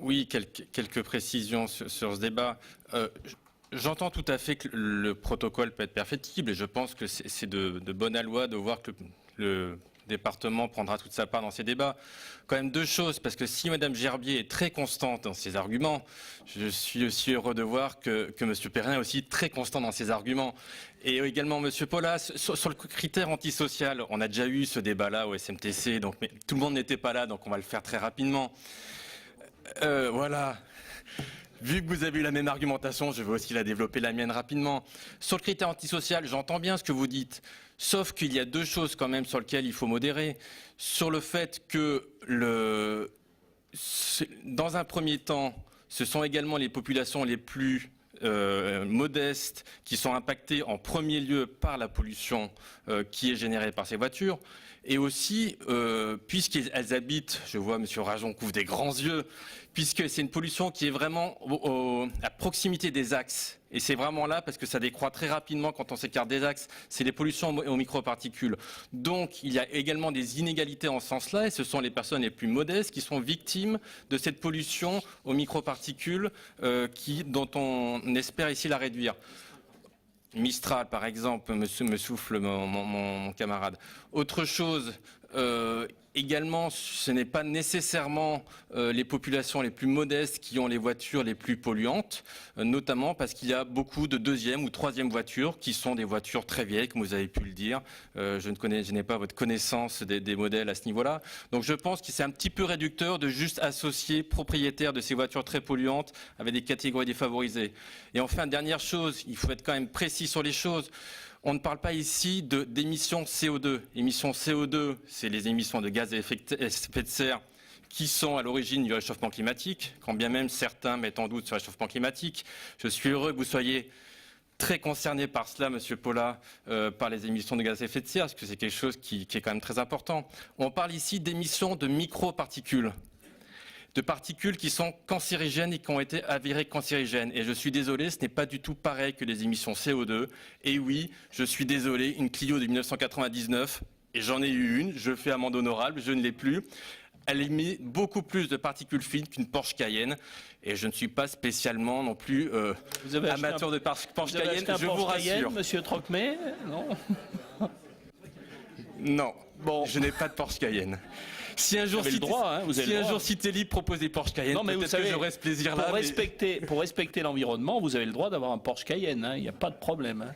Oui, quelques précisions sur ce débat. J'entends tout à fait que le protocole peut être perfectible et je pense que c'est de bonne loi de voir que le département prendra toute sa part dans ces débats. Quand même deux choses, parce que si Mme Gerbier est très constante dans ses arguments, je suis aussi heureux de voir que M. Perrin est aussi très constant dans ses arguments. Et également M. Paulas, sur le critère antisocial, on a déjà eu ce débat-là au SMTC, donc, mais tout le monde n'était pas là, donc on va le faire très rapidement. Voilà. Vu que vous avez eu la même argumentation, je vais aussi la développer la mienne rapidement. Sur le critère antisocial, j'entends bien ce que vous dites, sauf qu'il y a deux choses quand même sur lesquelles il faut modérer. Sur le fait que, dans un premier temps, ce sont également les populations les plus modestes qui sont impactées en premier lieu par la pollution qui est générée par ces voitures. Et aussi, puisqu'elles habitent, je vois M. Rajon couvre des grands yeux, puisque c'est une pollution qui est vraiment à proximité des axes. Et c'est vraiment là, parce que ça décroît très rapidement quand on s'écarte des axes, c'est les pollutions aux microparticules. Donc il y a également des inégalités en ce sens-là, et ce sont les personnes les plus modestes qui sont victimes de cette pollution aux microparticules dont on espère ici la réduire. Mistral, par exemple, me souffle mon camarade. Autre chose, également, ce n'est pas nécessairement les populations les plus modestes qui ont les voitures les plus polluantes, notamment parce qu'il y a beaucoup de deuxième ou troisième voitures qui sont des voitures très vieilles, comme vous avez pu le dire. Je n'ai pas votre connaissance des modèles à ce niveau-là. Donc je pense que c'est un petit peu réducteur de juste associer propriétaires de ces voitures très polluantes avec des catégories défavorisées. Et enfin, dernière chose, il faut être quand même précis sur les choses. On ne parle pas ici d'émissions CO2. Émissions CO2, c'est les émissions de gaz à effet de serre qui sont à l'origine du réchauffement climatique, quand bien même certains mettent en doute ce réchauffement climatique. Je suis heureux que vous soyez très concerné par cela, Monsieur Paulas, par les émissions de gaz à effet de serre, parce que c'est quelque chose qui est quand même très important. On parle ici d'émissions de microparticules. De particules qui sont cancérigènes et qui ont été avérées cancérigènes. Et je suis désolé, ce n'est pas du tout pareil que les émissions CO2. Et oui, je suis désolé, une Clio de 1999, et j'en ai eu une, je fais amende honorable, je ne l'ai plus. Elle émet beaucoup plus de particules fines qu'une Porsche Cayenne. Et je ne suis pas spécialement non plus amateur de Porsche Cayenne, je vous rassure. Monsieur Trocmé, non? Non, bon. Je n'ai pas de Porsche Cayenne. Si un jour Citélib proposait Porsche Cayenne, peut-être que j'aurais ce plaisir-là. Pour respecter l'environnement, vous avez le droit d'avoir un Porsche Cayenne, il n'y a pas de problème. Hein.